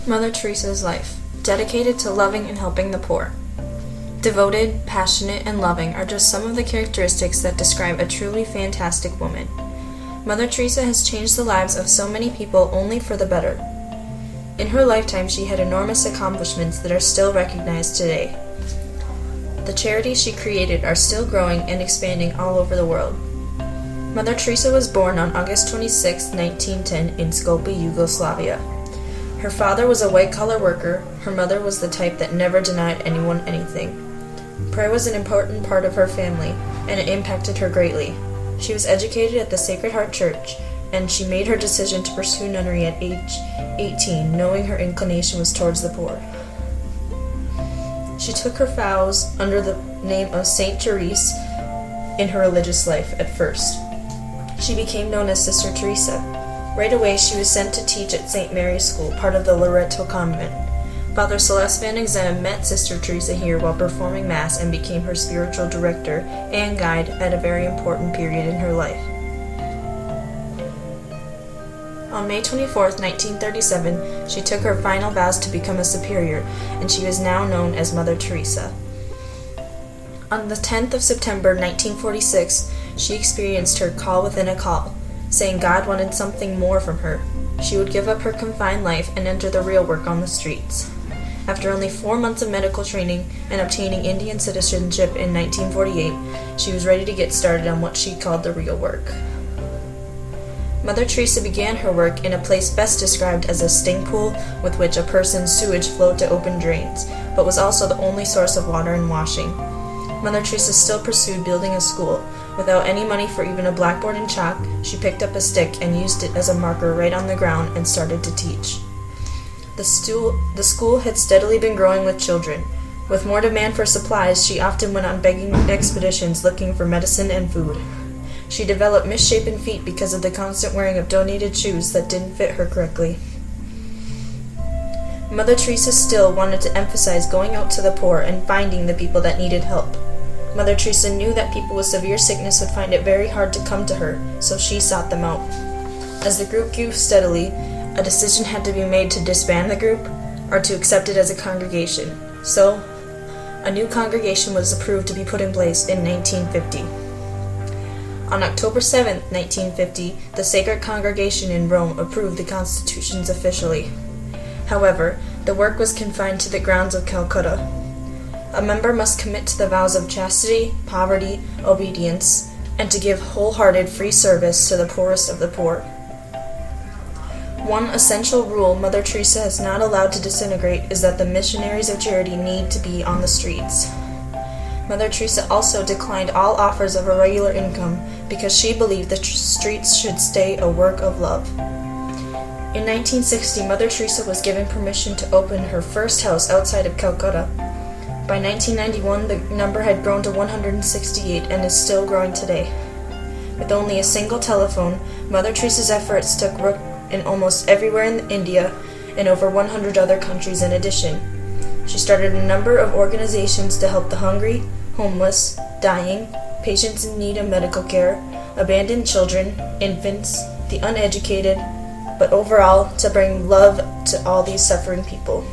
Mother Teresa's life, dedicated to loving and helping the poor. Devoted, passionate, and loving are just some of the characteristics that describe a truly fantastic woman. Mother Teresa has changed the lives of so many people only for the better. In her lifetime, she had enormous accomplishments that are still recognized today. The charities she created are still growing and expanding all over the world. Mother Teresa was born on August 26, 1910 in Skopje, Yugoslavia. Her father was a white-collar worker. Her mother was the type that never denied anyone anything. Prayer was an important part of her family, and it impacted her greatly. She was educated at the Sacred Heart Church, and she made her decision to pursue nunnery at age 18, knowing her inclination was towards the poor. She took her vows under the name of Saint Teresa in her religious life at first. She became known as Sister Teresa. Right away, she was sent to teach at St. Mary's School, part of the Loreto Convent. Father Celeste van Exem met Sister Teresa here while performing Mass and became her spiritual director and guide at a very important period in her life. On May 24, 1937, she took her final vows to become a superior, and she was now known as Mother Teresa. On the 10th of September 1946, she experienced her call within a call, saying God wanted something more from her. She would give up her confined life and enter the real work on the streets. After only 4 months of medical training and obtaining Indian citizenship in 1948, she was ready to get started on what she called the real work. Mother Teresa began her work in a place best described as a stink pool with which a person's sewage flowed to open drains, but was also the only source of water and washing. Mother Teresa still pursued building a school. Without any money for even a blackboard and chalk, she picked up a stick and used it as a marker right on the ground and started to teach. The school had steadily been growing with children. With more demand for supplies, she often went on begging expeditions looking for medicine and food. She developed misshapen feet because of the constant wearing of donated shoes that didn't fit her correctly. Mother Teresa still wanted to emphasize going out to the poor and finding the people that needed help. Mother Teresa knew that people with severe sickness would find it very hard to come to her, so she sought them out. As the group grew steadily, a decision had to be made to disband the group or to accept it as a congregation. So, a new congregation was approved to be put in place in 1950. On October 7, 1950, the Sacred Congregation in Rome approved the constitutions officially. However, the work was confined to the grounds of Calcutta. A member must commit to the vows of chastity, poverty, obedience, and to give wholehearted free service to the poorest of the poor. One essential rule Mother Teresa is not allowed to disintegrate is that the missionaries of charity need to be on the streets. Mother Teresa also declined all offers of a regular income because she believed the streets should stay a work of love. In 1960, Mother Teresa was given permission to open her first house outside of Calcutta. By 1991, the number had grown to 168 and is still growing today. With only a single telephone, Mother Teresa's efforts took root in almost everywhere in India and over 100 other countries in addition. She started a number of organizations to help the hungry, homeless, dying, patients in need of medical care, abandoned children, infants, the uneducated, but overall to bring love to all these suffering people.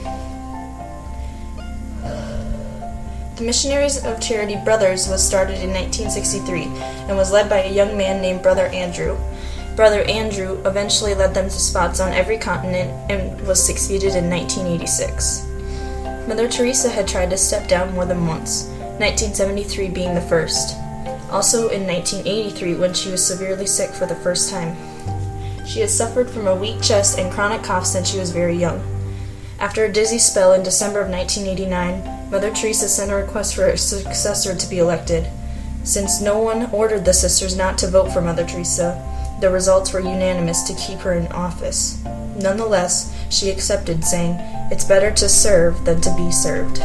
The Missionaries of Charity Brothers was started in 1963 and was led by a young man named Brother Andrew. Brother Andrew eventually led them to spots on every continent and was succeeded in 1986. Mother Teresa had tried to step down more than once, 1973 being the first. Also in 1983 when she was severely sick for the first time. She had suffered from a weak chest and chronic cough since she was very young. After a dizzy spell in December of 1989, Mother Teresa sent a request for a successor to be elected. Since no one ordered the sisters not to vote for Mother Teresa, the results were unanimous to keep her in office. Nonetheless, she accepted, saying, "It's better to serve than to be served."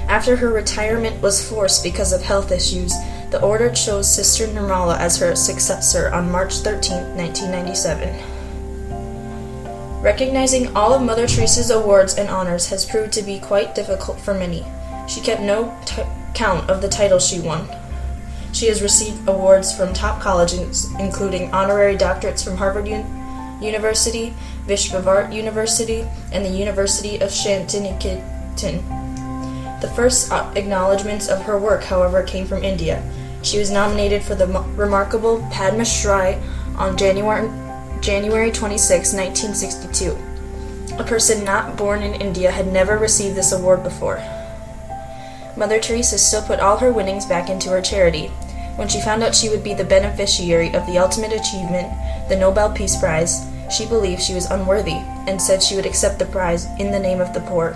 After her retirement was forced because of health issues, the order chose Sister Nirmala as her successor on March 13, 1997. Recognizing all of Mother Teresa's awards and honors has proved to be quite difficult for many. She kept no count of the titles she won. She has received awards from top colleges, including honorary doctorates from Harvard University, Vishwavarta University, and the University of Shantiniketan. The first acknowledgments of her work, however, came from India. She was nominated for the remarkable Padma Shri on January 26, 1962. A person not born in India had never received this award before. Mother Teresa still put all her winnings back into her charity. When she found out she would be the beneficiary of the ultimate achievement, the Nobel Peace Prize, she believed she was unworthy and said she would accept the prize in the name of the poor.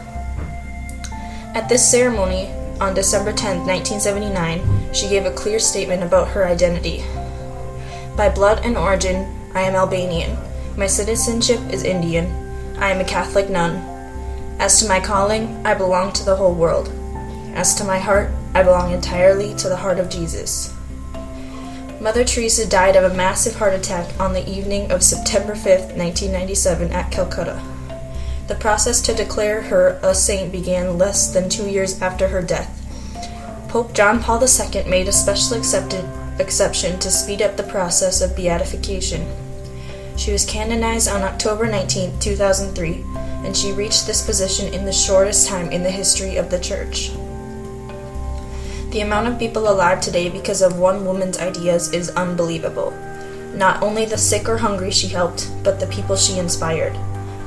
At this ceremony, on December 10, 1979, she gave a clear statement about her identity. By blood and origin, I am Albanian. My citizenship is Indian. I am a Catholic nun. As to my calling, I belong to the whole world. As to my heart, I belong entirely to the heart of Jesus. Mother Teresa died of a massive heart attack on the evening of September 5, 1997 at Calcutta. The process to declare her a saint began less than 2 years after her death. Pope John Paul II made a special exception to speed up the process of beatification. She was canonized on October 19, 2003, and she reached this position in the shortest time in the history of the Church. The amount of people alive today because of one woman's ideas is unbelievable. Not only the sick or hungry she helped, but the people she inspired.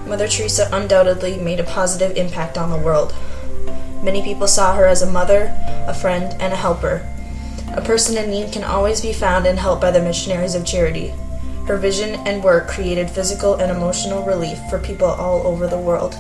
Mother Teresa undoubtedly made a positive impact on the world. Many people saw her as a mother, a friend, and a helper. A person in need can always be found and helped by the missionaries of charity. Her vision and work created physical and emotional relief for people all over the world.